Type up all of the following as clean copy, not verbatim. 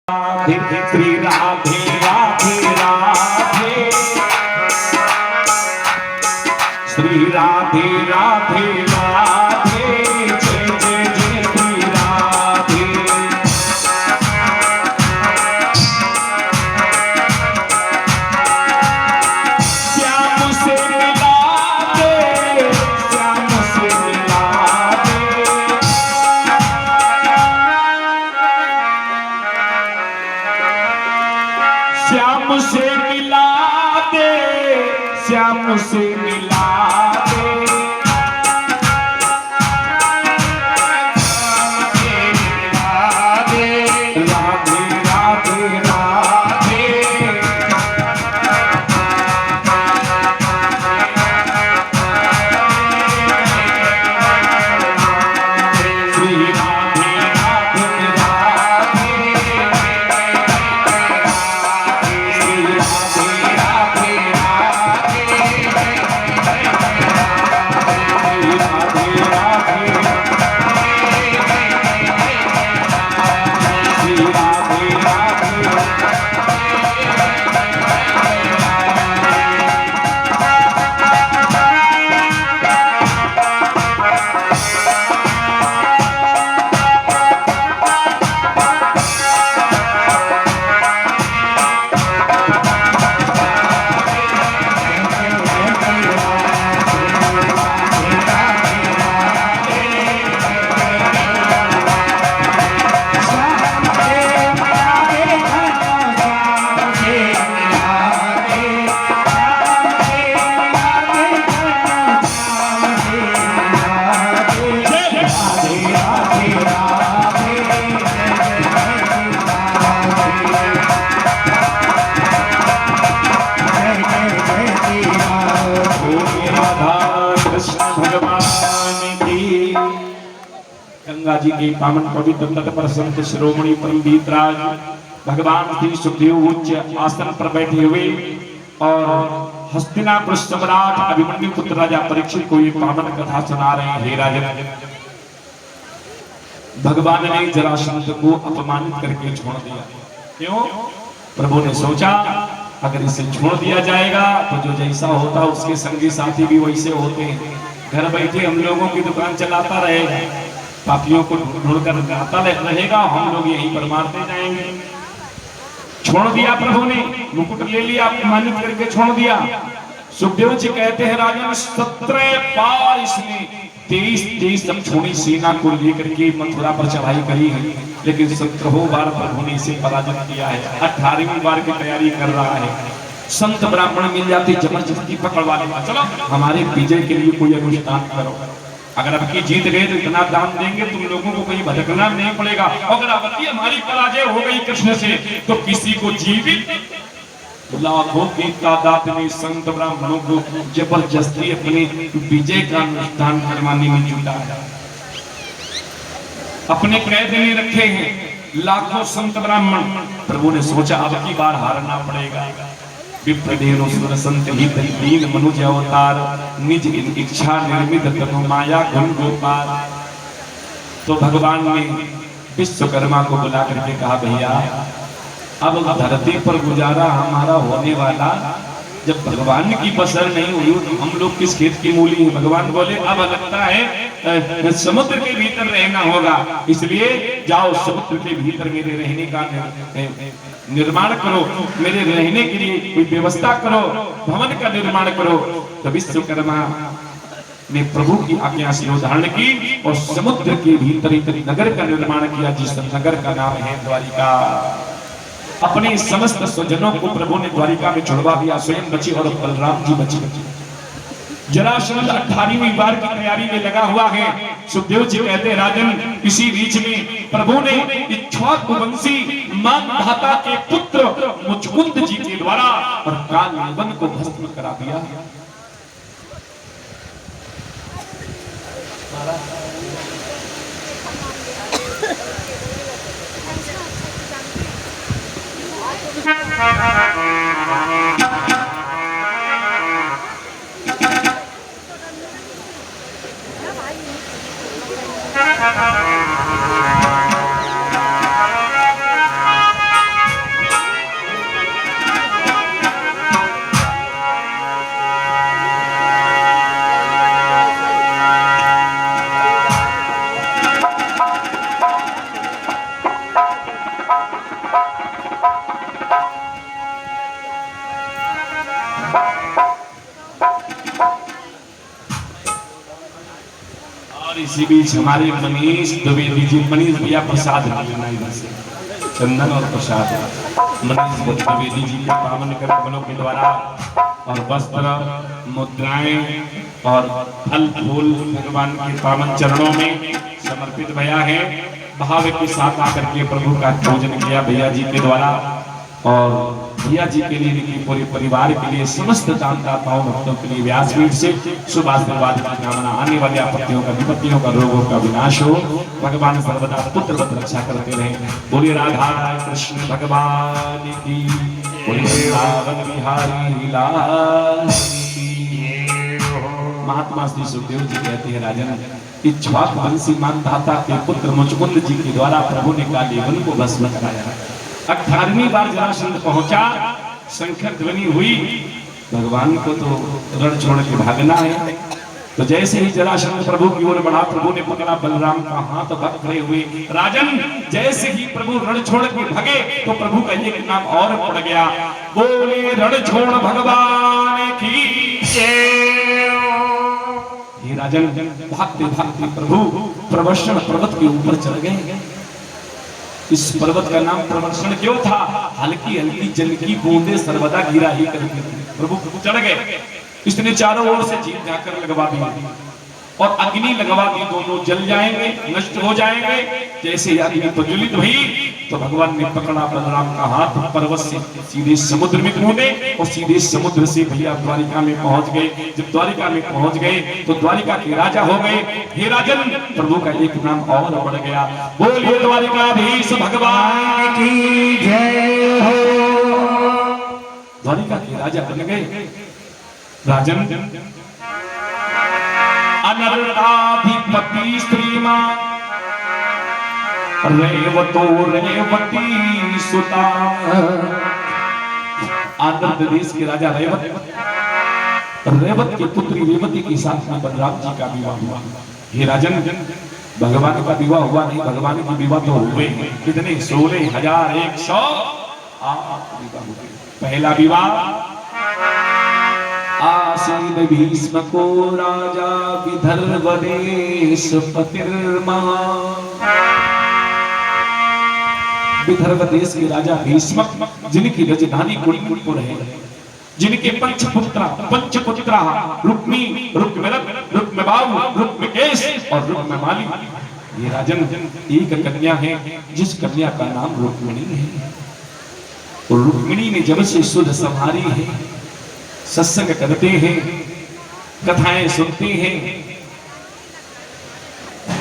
श्री राधे राधे राधे, श्री राधे राधे राधे, जय जय जय श्री राधे। श्याम से मिला दे, श्याम से मिला दे, श्याम से मिला दे, श्याम से मिला दे, राधे राधे राधे राधे, श्री राधे राधे राधे, गंगा जी के पावन पवित्र तट पर संत शिरोमणि परम बीतराज भगवान श्री सुखदेव उच्च आसन पर बैठे हुए और हस्तिनापुर सम्राट अभिमन्यु पुत्र राजा परीक्षित को ये पावन कथा सुना रहे हैं। हे राजन, भगवान ने जरासंध को अपमानित करके छोड़ दिया। क्यों? प्रभु ने सोचा अगर इसे छोड़ दिया जाएगा तो जो जैसा होता उसके संगी साथी भी वैसे होते हैं। घर बैठे हम लोगों की दुकान चलाता रहेगा, पापियों को ढूंढकर आता रहेगा, हम लोग यहीं पर मारते जाएंगे। छोड़ दिया प्रभु ने, मुकुट ले लिया, अपमानित करके छोड़ दिया। सुखदेव जी कहते हैं राजन 17 बार इसने 23 छोड़ी सेना को लेकर के मथुरा पर चढ़ाई करी है, लेकिन 17 बार प्रभु ने इसे पराजित किया है। 18वीं बार की तैयारी कर रहा है। संत ब्राह्मण मिल जाते जबरदस्ती पकड़वा लेगा, चलो हमारे विजय के लिए कोई अनुष्ठान करो, अगर अब की जीत गए तो इतना दान देंगे तुम लोगों को कहीं भटकना नहीं पड़ेगा, अगर अब की हमारी पराजय हो गई कृष्ण से तो किसी को जीवित। लाखों की तादाद में संत ब्राह्मणों को जबरदस्ती अपने विजय का अनुष्ठान करवाने में जुटा है। अपने कैद में रखे हैं लाखों संत ब्राह्मण। प्रभु ने सोचा अब की बार हारना पड़ेगा। विप्रदेव सुर संत हित दीन मनुज अवतार, निज इच्छा निर्मित तनु माया गुण गोपाल। तो भगवान ने विश्वकर्मा को बुला करके कहा भैया अब धरती पर गुजारा हमारा होने वाला, जब भगवान की बसर नहीं हुई तो हम लोग किस खेत की मूली हैं। भगवान बोले अब लगता है समुद्र के भीतर रहना होगा, इसलिए जाओ समुद्र के भीतर मेरे रहने का निर्माण करो, मेरे रहने के लिए कोई व्यवस्था करो, भवन का निर्माण करो। तो विश्वकर्मा ने प्रभु की आज्ञा से उदाहरण की और समुद्र के भीतर एक नगर का निर्माण किया, जिस नगर का नाम है द्वारिका। अपने समस्त स्वजनों को प्रभु ने द्वारिका में छुड़वा दिया, स्वयं बचे और बलराम जी बचे। जरासंध 18वीं बार की तैयारी में लगा हुआ है। सुखदेव जी कहते हैं राजन इसी बीच में प्रभु ने इक्ष्वाकुवंशी मानधाता के पुत्र मुचकुंद जी के द्वारा और काल निबंध को भस्म करा दिया। और इसी बीच हमारे मनीष द्विवेदी जी, मनीष भैया प्रसाद लेना इधर से, चंदन और प्रसाद मनीष द्विवेदी जी के पावन कर्मों के द्वारा और वस्त्र मुद्राएं और फल फूल भगवान के पावन चरणों में समर्पित भैया है। भाव के साथ आकर के प्रभु का पूजन किया भैया जी के द्वारा और भैया जी के लिए, इनके पूरे परिवार के लिए, समस्त दानदाताओं भक्तों के लिए व्यासपीठ से शुभ आशीर्वाद की कामना। आने वाली आपत्तियों का, विपत्तियों का, रोगों का विनाश हो, भगवान सर्वदा पुत्रवत रक्षा करते रहे। बोलिए राधा कृष्ण भगवान की, बोलिए रावण बिहारी लाल की। महात्मा श्री सुखदेव जी कहते हैं, राजन इक्ष्वाक वंशी मानधाता के पुत्र मुचकुंद जी के द्वारा प्रभु ने काले वन को भस्म कराया। 18वीं बार जरासंध पहुंचा, शंकर ध्वनि हुई, भगवान को तो रण छोड़ के भागना है। तो जैसे ही जरासंध प्रभु की ओर बढ़ा, प्रभु ने पकड़ा बलराम का हाथ, पकड़े हुए राजन जैसे ही प्रभु रण छोड़ के भागे तो प्रभु का एक नाम और पड़ गया, बोले रण छोड़ भगवान की जय। राजन भागते भागते प्रभु प्रवर्षण पर्वत के ऊपर चढ़ गए। इस पर्वत का नाम प्रवर्षण क्यों था? हल्की हल्की जल की बूंदे सर्वदा गिरा ही करती थी। प्रभु चढ़ गए, इसने चारों ओर से जीत जाकर लगवा दी और अग्नि लगवा दी, दोनों जल जाएंगे, नष्ट हो जाएंगे। जैसे अग्नि प्रज्वलित हुई तो भगवान ने पकड़ा बलराम का हाथ, पर्वत से सीधे समुद्र में कूदे और सीधे समुद्र से भैया द्वारिका में पहुंच गए। जब द्वारिका में पहुंच गए तो द्वारिका के राजा हो गए। हे राजन, प्रभु का एक नाम और बढ़ गया, बोलिए द्वारिकाधीश भगवान की जय हो। द्वारिका के राजा बन गए। राजन अनर्ताधिपति श्रीमान रेवतो रेवती सुता। आंध्र प्रदेश के राजा रेवत की पुत्री रेवती के साथ में बलराम जी का विवाह हुआ। हे राजन, भगवान का विवाह हुआ नहीं, भगवान का विवाह तो हुए हैं। कितने? 16,100 विवाह हुए। पहला विवाह आसीन भीष्म को राजा विदर्भ देश पतिर्महा। विदर्भ देश के राजा भीष्म, जिनकी राजधानी कुरुपुर है, जिनके पंचपुत्रा रुक्मी, रुक्मिरथ, रुक्मबाहु, रुक्मकेश और रुक्ममाली। ये राजन एक कन्या है जिस कन्या का नाम रुक्मिणी है। और रुक्मिणी ने जब से सुध संभारी है, सत्संग करते हैं, कथाएं सुनते हैं,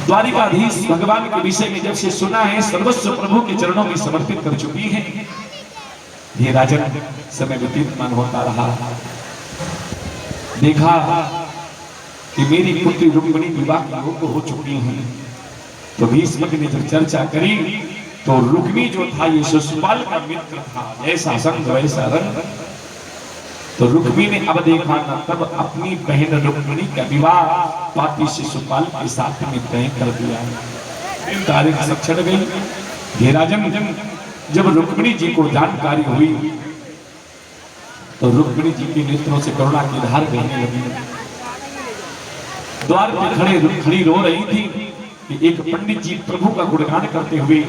द्वारिकाधीश भगवान के विषय में जब से सुना है, सर्वस्व प्रभु के चरणों में समर्पित कर चुकी है। ये राजन समय व्यतीतमान होता रहा, देखा कि मेरी पुत्री रुक्मिणी विवाह की योग्य हो चुकी है। तो भीष्म ने जब चर्चा करी तो रुक्मी जो था ये शिशुपाल का मित्र था, जैसा संग वैसा रंग। तो रुक्मी ने अब देखा ना तब अपनी बहन रुक्मिणी का विवाह पापी शिशुपाल के साथ में तय कर दिया। तारीख सब चढ़ गई। हे राजन, जब रुक्मिणी जी को जानकारी हुई तो रुक्मिणी जी के नेत्रों से करुणा की धार बहने लगी। द्वार पे खड़ी रो रही थी कि एक पंडित जी प्रभु का गुणगान करते हुए,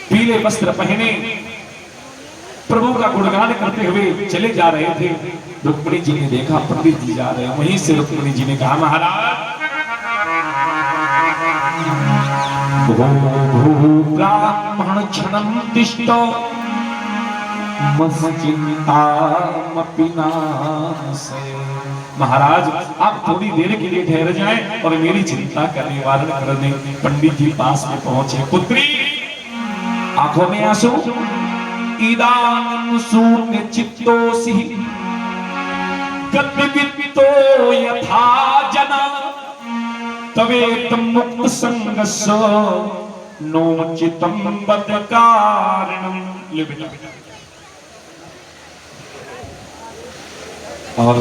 पीले वस्त्र पहने प्रभु का गुणगान करते हुए चले जा रहे थे। रुक्मिणी जी ने देखा पंडित जी जा रहे हैं। वहीं से रुक्मिणी जी ने कहा, महाराज ब्राह्मण क्षणम तिष्ठो मस्चिंतामपि नाशय। महाराज आप थोड़ी देर के लिए ठहर जाएं और मेरी चिंता का निवारण कर दें। पंडित जी पास में पहुंचे। पुत्री, आंखों में आंसू, इदानीं शून्य चित्तोऽसि गतिवित्तो यथा जना तवेतं मुक्त संगस्य नोचितं बद कारणम्। ले बेटा। और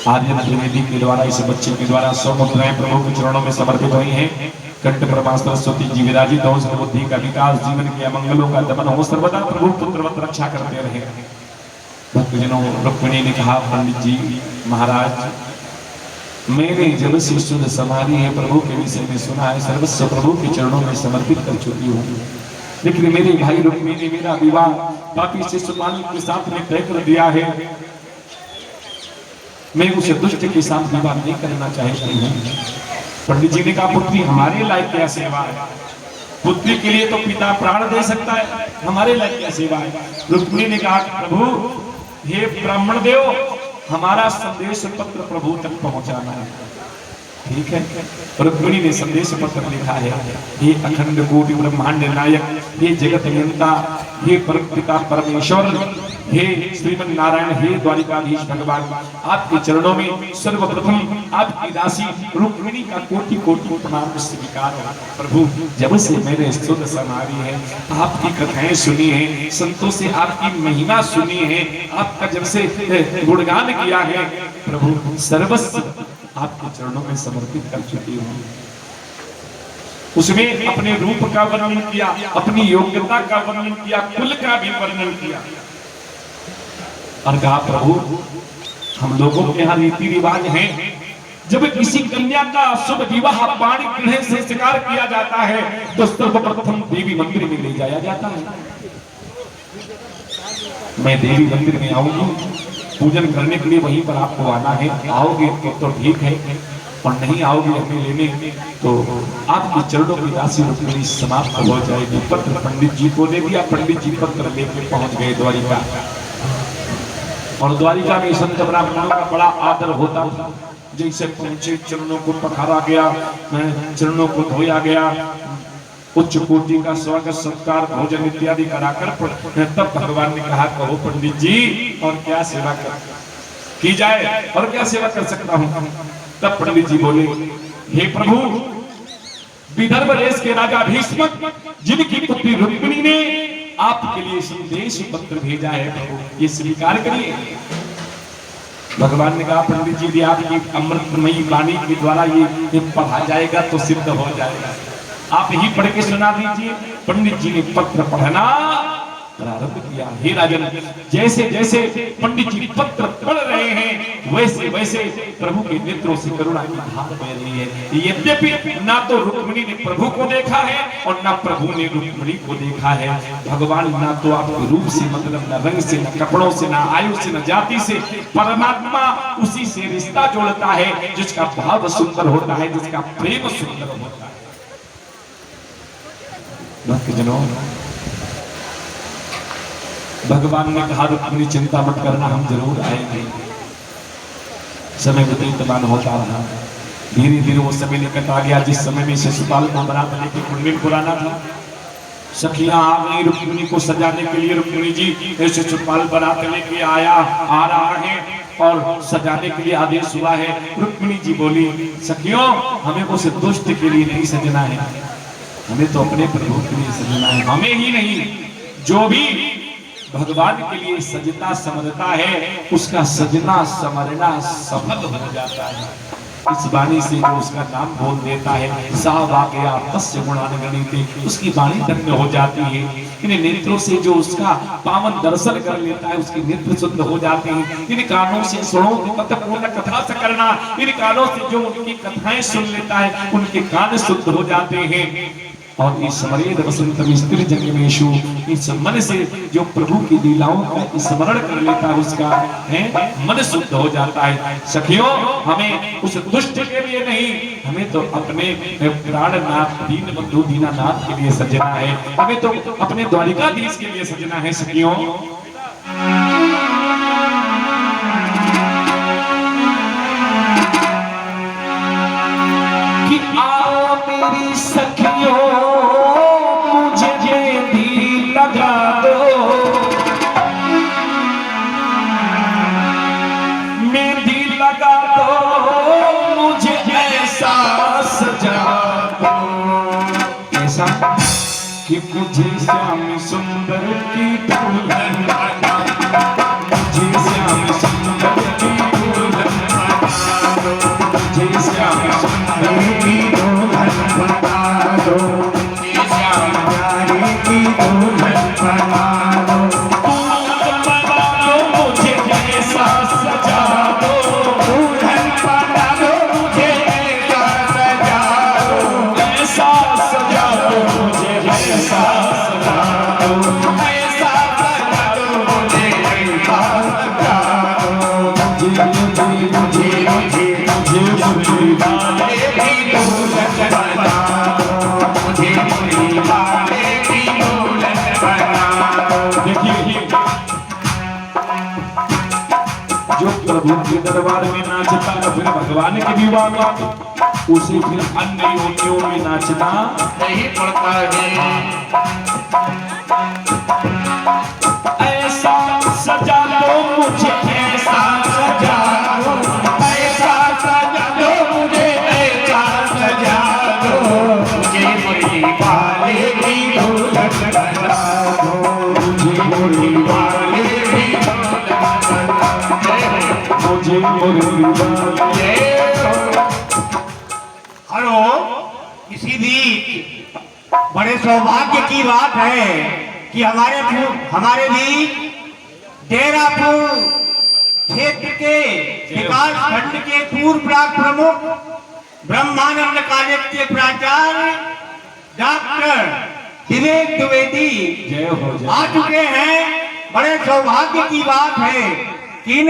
आर्य द्विवेदी के द्वारा, इस बच्चे के द्वारा 100 मुद्राएं प्रभु के चरणों में समर्पित हुई हैं। कंठ परमा सरस्वती जी विराजित हो, सर्वबुद्धि का विकास, जीवन के अमंगलों का दमन हो, सर्वदा प्रभु पुत्रवत रक्षा करते रहे। भक्तजनों, रुक्मिणी ने कहा, पंडित जी महाराज, मैंने जब से सुध समारी है प्रभु के विषय में सुना है, सर्वस्व प्रभु के चरणों में समर्पित कर चुकी हूँ, लेकिन मेरे भाई रुक्मिणी ने मेरा विवाह पापी शिशुपाल के साथ में तय कर दिया है। मैं उसे दुष्ट के साथ विवाह नहीं करना चाहती हूँ। पंडित जी ने कहा, पुत्री हमारे लायक क्या सेवा है? पुत्री के लिए तो पिता प्राण दे सकता है, हमारे लायक क्या सेवा है? रुक्मिणी ने कहा, प्रभु हे ब्राह्मण देव, हमारा संदेश पत्र प्रभु तक पहुंचाना है। ठीक है, रुक्मिणी ने संदेश पत्र लिखा है, हे अखंड कोटि ब्रह्मांड नायक, हे जगत नियंता, हे परमपिता परमेश्वर, हे श्रीमन नारायण, हे द्वारिकाधीश भगवान, आपके चरणों में सर्वप्रथम आपकी दासी रुक्मिणी का कोटि कोटि प्रणाम स्वीकार हो। प्रभु, जब से मैंने स्तुति समारी है, आपकी कथाएं सुनी है, संतों से आपकी महिमा सुनी है, आपका जब से गुणगान किया है, प्रभु सर्वस्व आपके चरणों में समर्पित कर चुकी हूँ। उसमें अपने रूप का वर्णन किया, अपनी योग्यता का वर्णन किया, कुल का भी वर्णन किया और कहा, प्रभु हम लोगों के यहाँ रीति रिवाज है, जब किसी कन्या का शुभ विवाह पाणी ग्रहण से स्वीकार किया जाता है तो सर्वप्रथम देवी मंदिर में ले जाया जाता है। मैं देवी मंदिर में आऊंगी, पूजन करने के लिए वहीं पर आपको आना है। आओगे तो ठीक है, और नहीं आओगे हमें लेने तो आपके चरणों की दासी रुक्मिणी समाप्त हो जाएगी। पत्र पंडित जी को दे दिया, पंडित जी पत्र लेके पहुंच गए द्वारिका। और द्वारिका में संत ब्राह्मणों का बड़ा आदर होता था। जैसे पहुंचे, चरणों को पखारा गया, चरणों को धोया गया, उच्च कोटि का स्वागत सत्कार भोजन इत्यादि कराकर तब भगवान ने कहा, कहो पंडित जी और क्या सेवा की जाए, और क्या सेवा कर सकता हूँ? तब पंडित जी बोले, हे प्रभु, विदर्भ देश के राजा भीष्म जिनकी पुत्री रुक्मिणी ने आपके लिए संदेश पत्र भेजा है, प्रभु ये स्वीकार करिए। भगवान ने कहा, पंडित जी यदि आपकी अमृतमयी वाणी के द्वारा ये पढ़ा जाएगा तो सिद्ध हो जाएगा, आप ही पढ़ के सुना दीजिए। पंडित जी ने पत्र पढ़ना प्रारंभ किया। हे राजन, जैसे जैसे पंडित जी पत्र पढ़ रहे हैं, वैसे वैसे प्रभु के नेत्रों से करुणा की धार बह रही है। यद्यपि ना तो रुक्मिणी ने प्रभु को देखा है और ना प्रभु ने रुक्मिणी को देखा है। भगवान ना तो आपके रूप से मतलब, न रंग से, न कपड़ों से, न आयु से, न जाति से, परमात्मा उसी से रिश्ता जोड़ता है जिसका भाव सुंदर होता है, जिसका प्रेम सुंदर होता है। भक्तजनों, भगवान ने कहा, रुक्मिणी चिंता मत करना, हम जरूर आएंगे। समय व्यतीतमान होता रहा, धीरे धीरे वो समय निकट आ गया जिस समय में शिशुपाल को बरात लेके कुंड में पुराना था। सखियां आ गई रुक्मिणी को सजाने के लिए। रुक्मिणी जी शिशुपाल बरात लेके आ रहा है और सजाने के लिए आदेश हुआ है। रुक्मिणी जी बोली, सखियों हमें उस दुष्ट के लिए नहीं सजना है, हमें तो अपने प्रभु के लिए सजना है। हमें ही नहीं, जो भी भगवान के लिए सजता समरता है उसका सजना समरना सफल हो जाता है। इस वाणी से जो उसका नाम बोल देता है, सावागया तस्य गुणान्विते, उसकी वाणी धन्य हो जाती है। इन नेत्रों से जो उसका पावन दर्शन कर लेता है, उसके नेत्र शुद्ध हो जाते हैं। इन कानों से सुनो पूर्ण कथा से करना, इन कानों से जो उनकी कथाएं सुन लेता है उनके कान शुद्ध हो जाते हैं। और इस समरेद वसंत स्त्री जंगमेशु, इस मन से जो प्रभु की लीलाओं का स्मरण कर लेता है उसका मन शुद्ध हो जाता है। सखियों, हमें उस दुष्ट के लिए नहीं, हमें तो अपने प्राणनाथ दीन बंधु दीनानाथ के लिए सजना है, हमें तो अपने द्वारिकाधीश के लिए सजना है। सखियों, कि आओ मेरी सखियों लगा दो, मेहंदी लगा दो, मुझे ऐसा सजा दो, ऐसा कि मुझे श्याम सुंदर की दुल्हन बना दो, मुझे श्याम सुंदर की दुल्हन बना दो, मुझे श्याम सुंदर की दुल्हन बना दो। दुल्हन बना दो, दुल्हन बना दो मुझे ऐसा सजा दो, दुल्हन बना दो मुझे ऐसा सजा दो, ऐसा सजा दो मुझे ऐसा सजा दो, ऐसा सजा दो मुझे ऐसा सजा दो। मुझे मुझे मुझे मुझे मुझे वाले भी दुल्हन बना दो, मुझे मुरली वाले भी दुल्हन बना दो। देखिए जो प्रभु के दरबार में नाचता है फिर भगवान के विवाह में उसे फिर अन्य योनियों में नाचना नहीं पड़ता है। ऐसा सजा दो मुझे ऐसा सजा दो, ऐसा सजा दो मुझे ऐसा सजा दो, मुझे मुरली वाले भी दुल्हन बना दो, मुझे मुरली वाले भी दुल्हन बना दो। मुझे मुरली वाले। हेलो, किसी भी बड़े सौभाग्य की बात है कि हमारे भी डेरापुर क्षेत्र के विकास खंड के पूर्व ब्लॉक प्रमुख ब्रह्मानंद कॉलेज के प्राचार्य डॉक्टर विवेक द्विवेदी जय हो जय आ चुके हैं। बड़े सौभाग्य की बात है कि